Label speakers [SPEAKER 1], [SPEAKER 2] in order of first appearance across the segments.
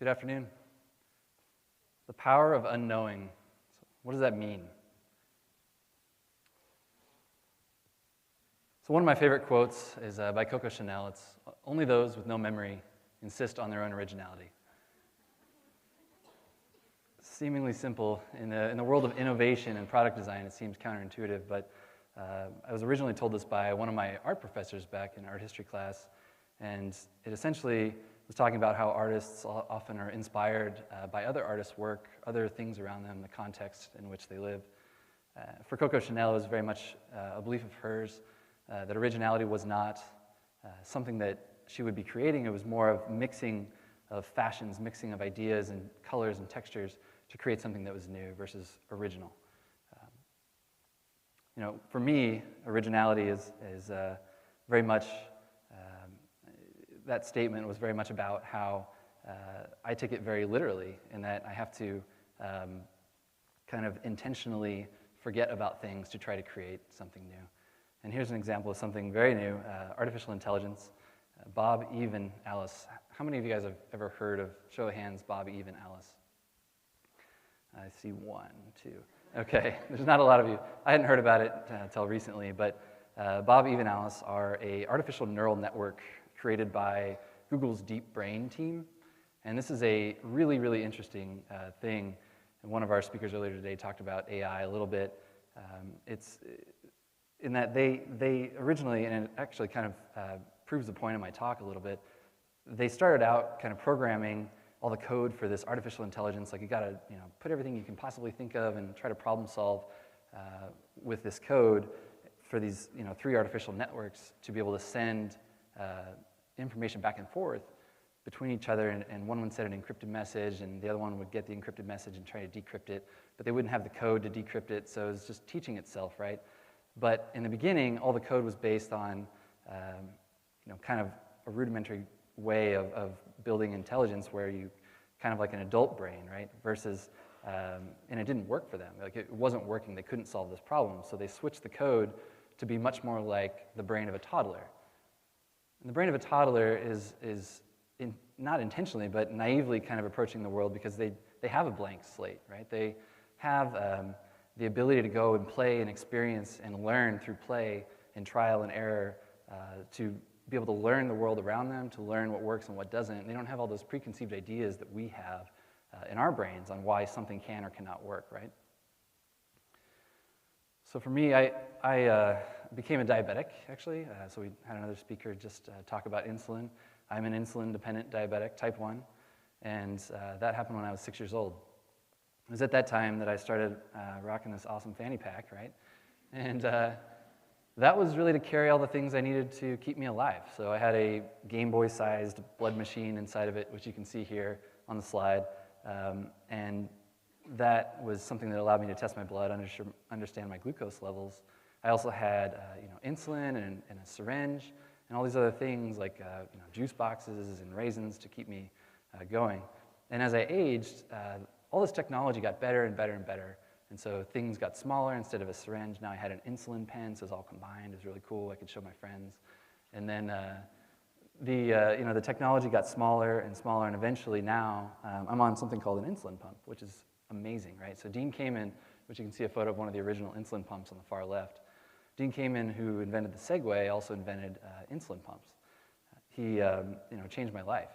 [SPEAKER 1] Good afternoon. The power of unknowing. What does that mean? So one of my favorite quotes is by Coco Chanel. It's, "Only those with no memory insist on their own originality." Seemingly simple. In the world of innovation and product design, it seems counterintuitive, but I was originally told this by one of my art professors back in art history class, and it essentially was talking about how artists often are inspired by other artists' work, other things around them, the context in which they live. For Coco Chanel, it was very much a belief of hers that originality was not something that she would be creating. It was more of mixing of fashions, mixing of ideas and colors and textures to create something that was new versus original. For me, originality is very much, that statement was very much about how I take it very literally, in that I have to kind of intentionally forget about things to try to create something new. And here's an example of something very new, artificial intelligence. Bob, Eve, and Alice. How many of you guys have ever heard of, show of hands, Bob, Eve, and Alice? I see 1, 2. Okay, there's not a lot of you. I hadn't heard about it until recently, but Bob, Eve, and Alice are an artificial neural network created by Google's Deep Brain team. And this is a really, really interesting thing. And one of our speakers earlier today talked about AI a little bit. It's in that they originally, and it actually kind of proves the point of my talk a little bit, they started out kind of programming all the code for this artificial intelligence. Like, you gotta put everything you can possibly think of and try to problem solve with this code for these 3 artificial networks to be able to send information back and forth between each other, and one would send an encrypted message, and the other one would get the encrypted message and try to decrypt it, but they wouldn't have the code to decrypt it, so it was just teaching itself, right? But in the beginning, all the code was based on kind of a rudimentary way of building intelligence, where you kind of like an adult brain, right? Versus, and it didn't work for them. Like, it wasn't working. They couldn't solve this problem, so they switched the code to be much more like the brain of a toddler. And the brain of a toddler is not intentionally, but naively kind of approaching the world, because they have a blank slate, right? They have the ability to go and play and experience and learn through play and trial and error, to be able to learn the world around them, to learn what works and what doesn't. And they don't have all those preconceived ideas that we have in our brains on why something can or cannot work, right? So for me, I became a diabetic, actually. So we had another speaker just talk about insulin. I'm an insulin-dependent diabetic, type 1, and that happened when I was 6 years old. It was at that time that I started rocking this awesome fanny pack, right? And that was really to carry all the things I needed to keep me alive. So I had a Game Boy-sized blood machine inside of it, which you can see here on the slide, and that was something that allowed me to test my blood, understand my glucose levels. I also had insulin and a syringe and all these other things like juice boxes and raisins to keep me going. And as I aged, all this technology got better and better and better. And so things got smaller. Instead of a syringe, now I had an insulin pen, so it was all combined. It was really cool. I could show my friends. And then the technology got smaller and smaller, and eventually now I'm on something called an insulin pump, which is amazing, right? So Dean Kamen, which you can see a photo of one of the original insulin pumps on the far left. Dean Kamen, who invented the Segway, also invented insulin pumps. He changed my life.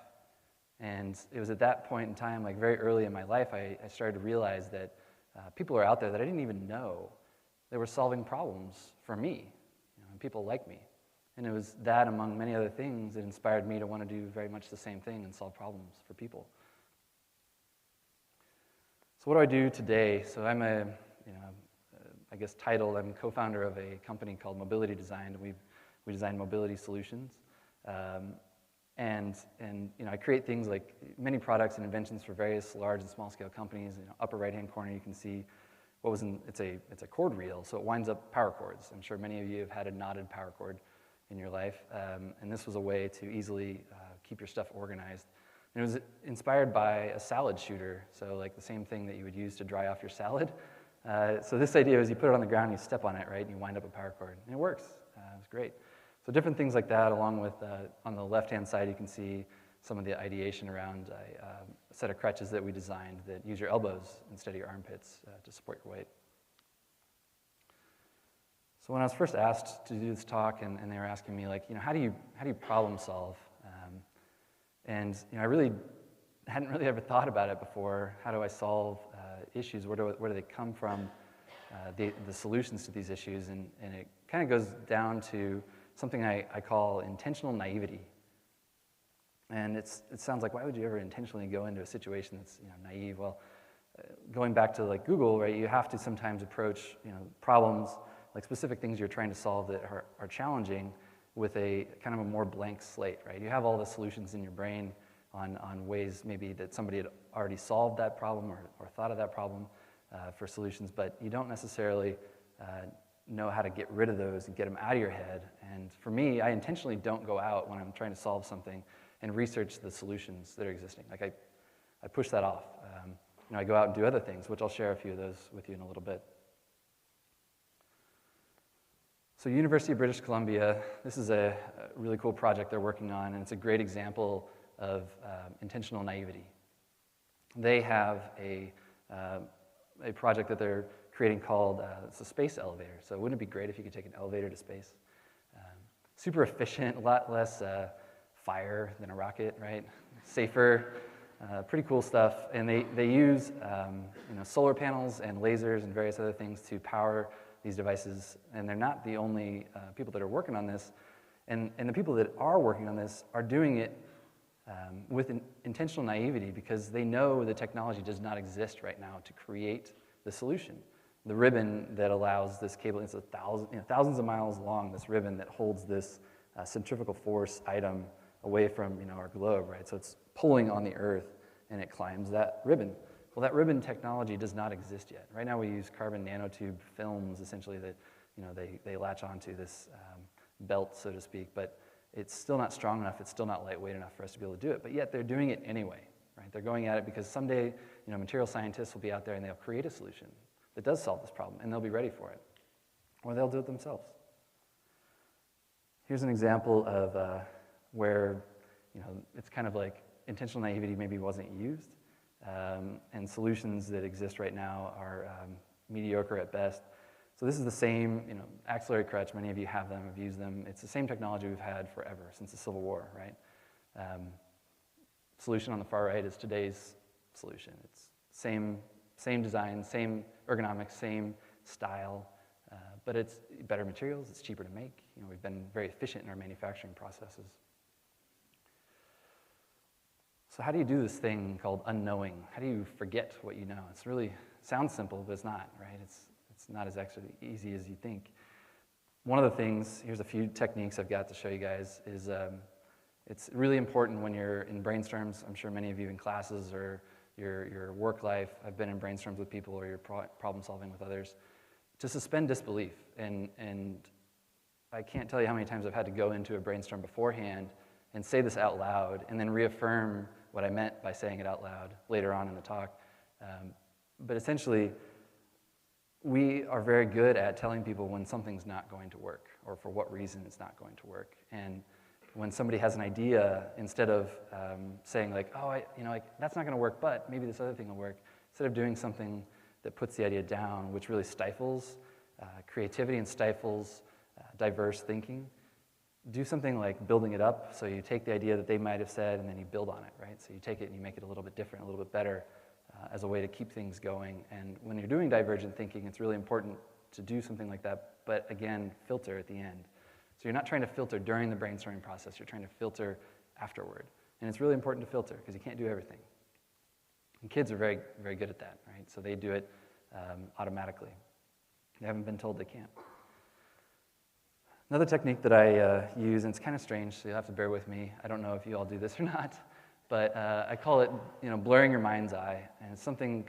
[SPEAKER 1] And it was at that point in time, like very early in my life, I started to realize that people are out there that I didn't even know. They were solving problems for me, and people like me. And it was that, among many other things, that inspired me to want to do very much the same thing and solve problems for people. So what do I do today? So I'm titled, I'm co-founder of a company called Mobility Design. We design mobility solutions. And I create things like many products and inventions for various large and small scale companies. Upper right hand corner you can see what was it's a cord reel, so it winds up power cords. I'm sure many of you have had a knotted power cord in your life, and this was a way to easily keep your stuff organized. And it was inspired by a salad shooter, so like the same thing that you would use to dry off your salad. So this idea is you put it on the ground, you step on it, right, and you wind up a power cord, and it works. It's great. So different things like that, along with, on the left-hand side, you can see some of the ideation around a set of crutches that we designed that use your elbows instead of your armpits to support your weight. So when I was first asked to do this talk, and they were asking me, like, how do you problem solve? And I really hadn't really ever thought about it before. How do I solve issues? Where do they come from? The solutions to these issues, and it kind of goes down to something I call intentional naivety. And it sounds like, why would you ever intentionally go into a situation that's naive? Well, going back to like Google, right? You have to sometimes approach problems, like specific things you're trying to solve that are challenging, with a kind of a more blank slate, right? You have all the solutions in your brain on ways maybe that somebody had already solved that problem or thought of that problem for solutions, but you don't necessarily know how to get rid of those and get them out of your head. And for me, I intentionally don't go out when I'm trying to solve something and research the solutions that are existing. Like I push that off. I go out and do other things, which I'll share a few of those with you in a little bit. So University of British Columbia, this is a really cool project they're working on, and it's a great example of intentional naivety. They have a project that they're creating called it's a space elevator. So wouldn't it be great if you could take an elevator to space? Super efficient, a lot less fire than a rocket, right? Safer, pretty cool stuff. And they use solar panels and lasers and various other things to power these devices. And they're not the only people that are working on this. And the people that are working on this are doing it with an intentional naivety, because they know the technology does not exist right now to create the solution. The ribbon that allows this cable, it's thousands of miles long, this ribbon that holds this centrifugal force item away from our globe, right? So it's pulling on the Earth, and it climbs that ribbon. Well, that ribbon technology does not exist yet. Right now we use carbon nanotube films, essentially, that they latch onto this belt, so to speak, but it's still not strong enough, it's still not lightweight enough for us to be able to do it, but yet they're doing it anyway, right? They're going at it because someday material scientists will be out there and they'll create a solution that does solve this problem, and they'll be ready for it, or they'll do it themselves. Here's an example of where it's kind of like intentional naivety maybe wasn't used, and solutions that exist right now are mediocre at best. So this is the same axillary crutch. Many of you have them, have used them. It's the same technology we've had forever, since the Civil War, right? Solution on the far right is today's solution. It's same design, same ergonomics, same style, but it's better materials, it's cheaper to make. We've been very efficient in our manufacturing processes. So how do you do this thing called unknowing? How do you forget what you know? It's really, sounds simple, but it's not, right? It's not as actually easy as you think. One of the things, here's a few techniques I've got to show you guys, is it's really important when you're in brainstorms. I'm sure many of you in classes or your work life, I've been in brainstorms with people, or you're problem solving with others, to suspend disbelief. And I can't tell you how many times I've had to go into a brainstorm beforehand and say this out loud, and then reaffirm what I meant by saying it out loud later on in the talk. But essentially, we are very good at telling people when something's not going to work, or for what reason it's not going to work. And when somebody has an idea, instead of saying like, oh, that's not going to work, but maybe this other thing will work, instead of doing something that puts the idea down, which really stifles creativity and stifles diverse thinking, do something like building it up. So you take the idea that they might have said, and then you build on it, right? So you take it and you make it a little bit different, a little bit better, as a way to keep things going. And when you're doing divergent thinking, it's really important to do something like that, but again, filter at the end. So you're not trying to filter during the brainstorming process, you're trying to filter afterward. And it's really important to filter, because you can't do everything. And kids are very, very good at that, right? So they do it automatically. They haven't been told they can't. Another technique that I use, and it's kind of strange, so you'll have to bear with me. I don't know if you all do this or not, but I call it, blurring your mind's eye. And it's something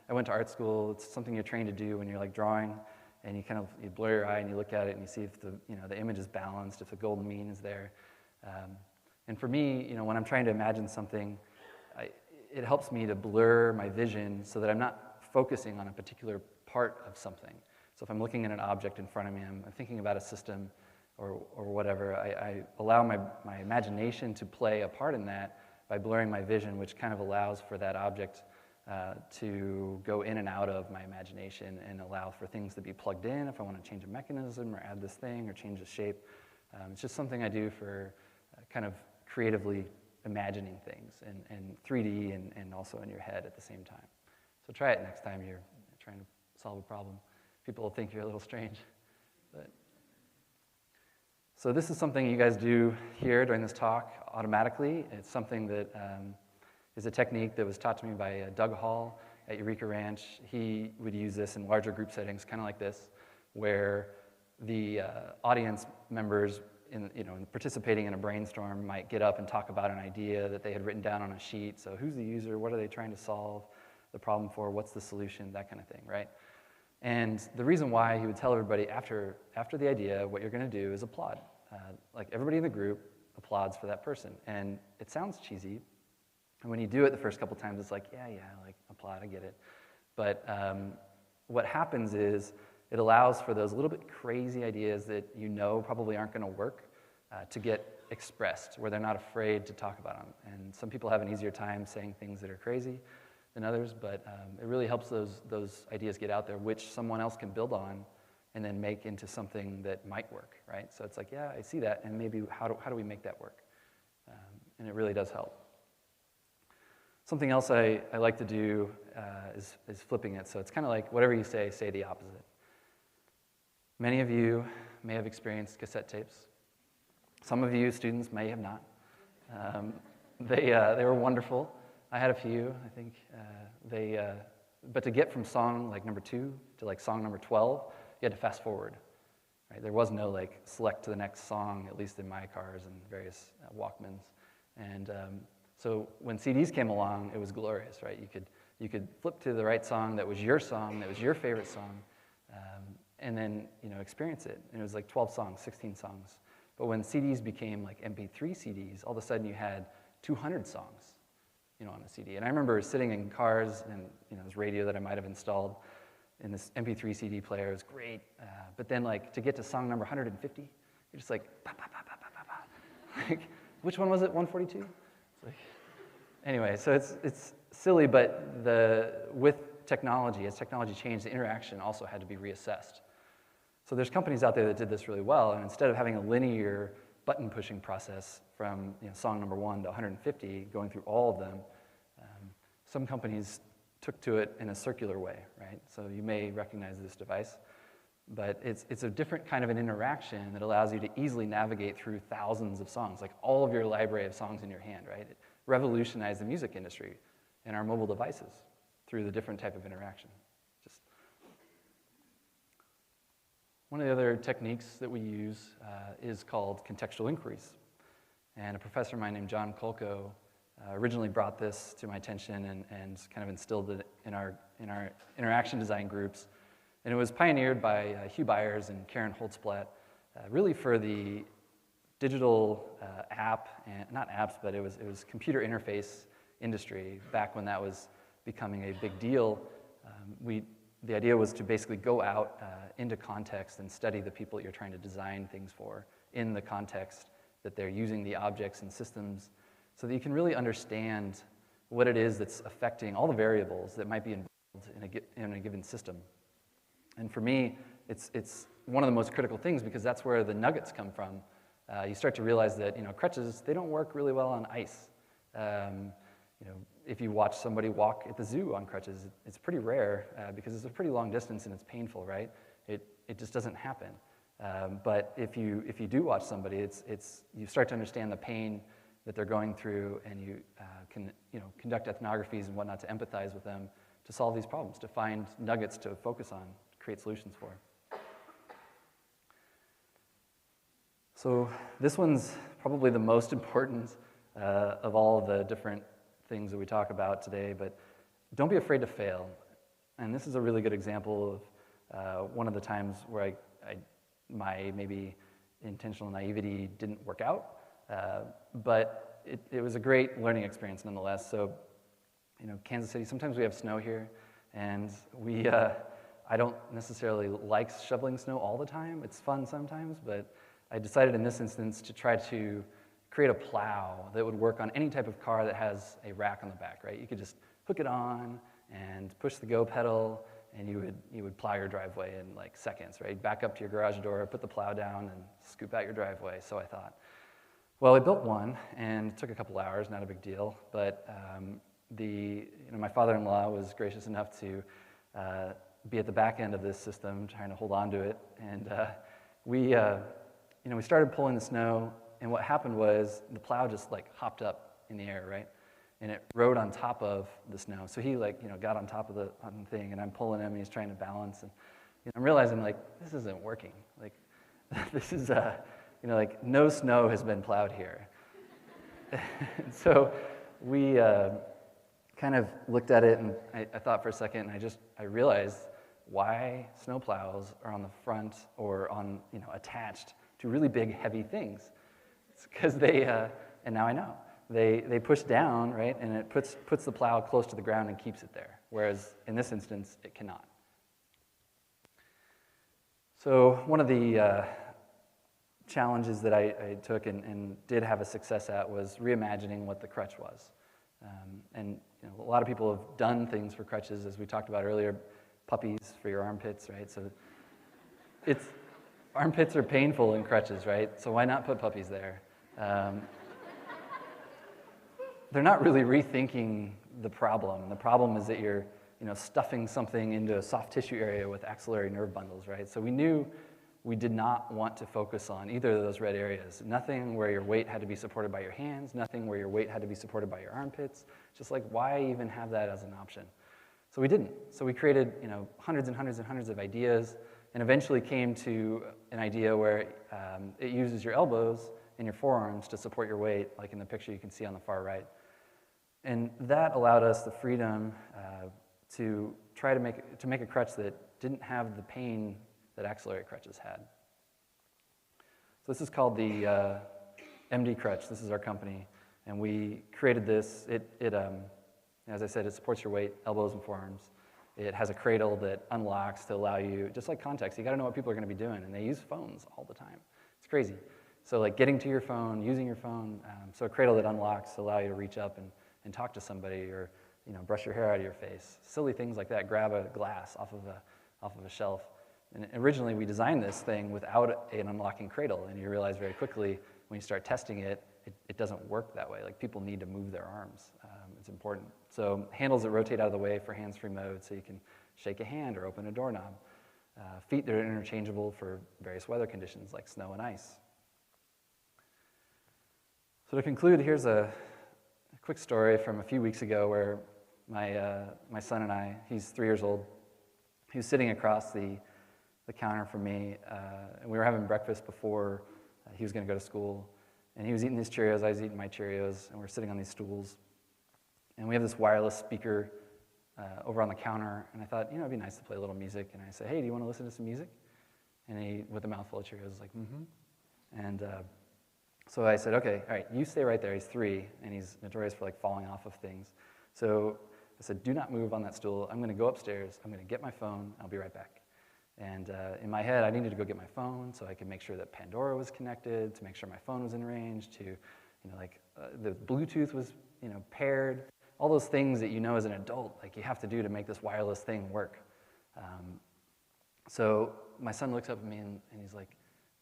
[SPEAKER 1] I went to art school. It's something you're trained to do when you're like drawing, and you blur your eye and you look at it and you see if the image is balanced, if the golden mean is there. And for me, when I'm trying to imagine something, it helps me to blur my vision so that I'm not focusing on a particular part of something. So if I'm looking at an object in front of me, I'm thinking about a system or whatever, I allow my imagination to play a part in that, by blurring my vision, which kind of allows for that object to go in and out of my imagination and allow for things to be plugged in if I want to change a mechanism or add this thing or change the shape. It's just something I do for kind of creatively imagining things in 3D and also in your head at the same time. So try it next time you're trying to solve a problem. People will think you're a little strange. So this is something you guys do here during this talk automatically. It's something that is a technique that was taught to me by Doug Hall at Eureka Ranch. He would use this in larger group settings, kind of like this, where the audience members in participating in a brainstorm might get up and talk about an idea that they had written down on a sheet. So who's the user? What are they trying to solve the problem for? What's the solution? That kind of thing, right? And the reason why he would tell everybody after the idea, what you're going to do is applaud. Like everybody in the group applauds for that person. And it sounds cheesy. And when you do it the first couple times, it's like, yeah, like applaud, I get it. But what happens is it allows for those little bit crazy ideas that you know probably aren't going to work to get expressed, where they're not afraid to talk about them. And some people have an easier time saying things that are crazy than others, but it really helps those ideas get out there, which someone else can build on and then make into something that might work, right? So it's like, yeah, I see that, and maybe how do we make that work? And it really does help. Something else I like to do is flipping it. So it's kind of like whatever you say the opposite. Many of you may have experienced cassette tapes. Some of you students may have not. They were wonderful. I had a few, I think. But to get from song like number 2 to like song number 12, you had to fast forward. Right? There was no like select to the next song, at least in my cars and various Walkmans. And so when CDs came along, it was glorious, right? You could flip to the right song that was your favorite song, and then experience it. And it was like 12 songs, 16 songs. But when CDs became like MP3 CDs, all of a sudden you had 200 songs, on a CD. And I remember sitting in cars and this radio that I might have installed in this MP3 CD player. It was great. But then like to get to song number 150, you're just like, bah, bah, bah, bah, bah, bah. Like, which one was it? 142? It's like, anyway, so it's silly, but with technology, as technology changed, the interaction also had to be reassessed. So there's companies out there that did this really well, and instead of having a linear button-pushing process from song number 1 to 150, going through all of them, some companies took to it in a circular way, right? So you may recognize this device, but it's a different kind of an interaction that allows you to easily navigate through thousands of songs, like all of your library of songs in your hand, right? It revolutionized the music industry and our mobile devices through the different type of interaction. One of the other techniques that we use is called contextual inquiries. And a professor of mine named John Kolko originally brought this to my attention and kind of instilled it in our interaction design groups. And it was pioneered by Hugh Byers and Karen Holtzblatt, really for the digital app, and not apps, but it was computer interface industry back when that was becoming a big deal. The idea was to basically go out into context and study the people you're trying to design things for in the context that they're using the objects and systems, so that you can really understand what it is that's affecting all the variables that might be involved in a given system. And for me, it's one of the most critical things because that's where the nuggets come from. You start to realize that crutches, they don't work really well on ice. If you watch somebody walk at the zoo on crutches, it's pretty rare because it's a pretty long distance and it's painful, right? It just doesn't happen. But if you do watch somebody, you start to understand the pain that they're going through, and you can conduct ethnographies and whatnot to empathize with them to solve these problems, to find nuggets to focus on, create solutions for. So this one's probably the most important of all the different things that we talk about today, but don't be afraid to fail. And this is a really good example of one of the times where my maybe intentional naivety didn't work out, but it was a great learning experience nonetheless. So, Kansas City, sometimes we have snow here, and I don't necessarily like shoveling snow all the time. It's fun sometimes, but I decided in this instance to try to create a plow that would work on any type of car that has a rack on the back, right? You could just hook it on and push the go pedal, and you would plow your driveway in like seconds, right? Back up to your garage door, put the plow down, and scoop out your driveway. So I thought, well, I built one, and it took a couple hours, not a big deal, but my father-in-law was gracious enough to be at the back end of this system, trying to hold on to it, and we started pulling the snow, and what happened was the plow just like hopped up in the air, right? And it rode on top of the snow. So he got on top of the thing, and I'm pulling him, and he's trying to balance, and I'm realizing like this isn't working. Like this is no snow has been plowed here. And so we kind of looked at it, and I thought for a second, and I realized why snow plows are on the front or on attached to really big, heavy things. It's because they, and now I know, they push down, right, and it puts the plow close to the ground and keeps it there, whereas in this instance, it cannot. So one of the challenges that I took and did have a success at was reimagining what the crutch was. And a lot of people have done things for crutches, as we talked about earlier, puppies for your armpits, right? So armpits are painful in crutches, right? So why not put puppies there? They're not really rethinking the problem. The problem is that you're stuffing something into a soft tissue area with axillary nerve bundles, right? So we knew we did not want to focus on either of those red areas. Nothing where your weight had to be supported by your hands, nothing where your weight had to be supported by your armpits. Just like, why even have that as an option? So we didn't. So we created hundreds and hundreds and hundreds of ideas, and eventually came to an idea where it uses your elbows and your forearms to support your weight, like in the picture you can see on the far right. And that allowed us the freedom to try to make a crutch that didn't have the pain that axillary crutches had. So this is called the MD crutch. This is our company, and we created this. As I said, it supports your weight, elbows and forearms. It has a cradle that unlocks to allow you, just like Context, you got to know what people are going to be doing, and they use phones all the time. It's crazy. So like getting to your phone, using your phone, so a cradle that unlocks to allow you to reach up and talk to somebody, or brush your hair out of your face. Silly things like that. Grab a glass off of a shelf. And originally we designed this thing without an unlocking cradle, and you realize very quickly when you start testing it, it doesn't work that way. Like people need to move their arms. It's important. So handles that rotate out of the way for hands-free mode, so you can shake a hand or open a doorknob. Feet that are interchangeable for various weather conditions like snow and ice. So to conclude, here's a quick story from a few weeks ago where my son and I, he's 3 years old, he was sitting across the counter from me, and we were having breakfast before he was going to go to school. And he was eating his Cheerios, I was eating my Cheerios, and we're sitting on these stools. And we have this wireless speaker over on the counter, and I thought, it'd be nice to play a little music. And I said, hey, do you want to listen to some music? And he, with a mouthful of Cheerios, was like, mm-hmm. And so I said, okay, all right, you stay right there. He's 3, and he's notorious for like falling off of things. So I said, do not move on that stool. I'm going to go upstairs. I'm going to get my phone. I'll be right back. And in my head, I needed to go get my phone so I could make sure that Pandora was connected, to make sure my phone was in range, to, the Bluetooth was, paired. All those things that as an adult, like you have to do to make this wireless thing work. So my son looks up at me and he's like,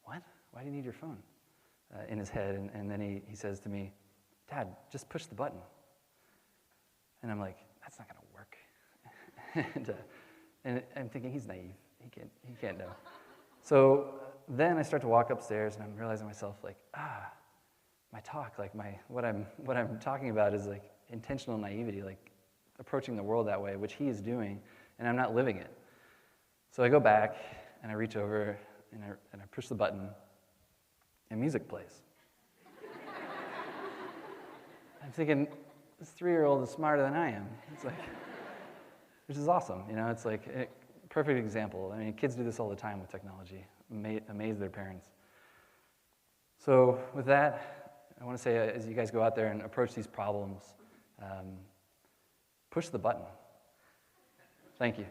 [SPEAKER 1] what? Why do you need your phone? In his head, and then he says to me, Dad, just push the button. And I'm like, that's not going to work. And I'm thinking, he's naive. He can't know. So then I start to walk upstairs, and I'm realizing myself like, my talk, like what I'm talking about is like intentional naivety, like approaching the world that way, which he is doing, and I'm not living it. So I go back and I reach over and I push the button, and music plays. I'm thinking, this 3-year-old is smarter than I am. It's like, which is awesome, It's like a perfect example. I mean, kids do this all the time with technology. Amaze their parents. So with that, I want to say, as you guys go out there and approach these problems, push the button. Thank you.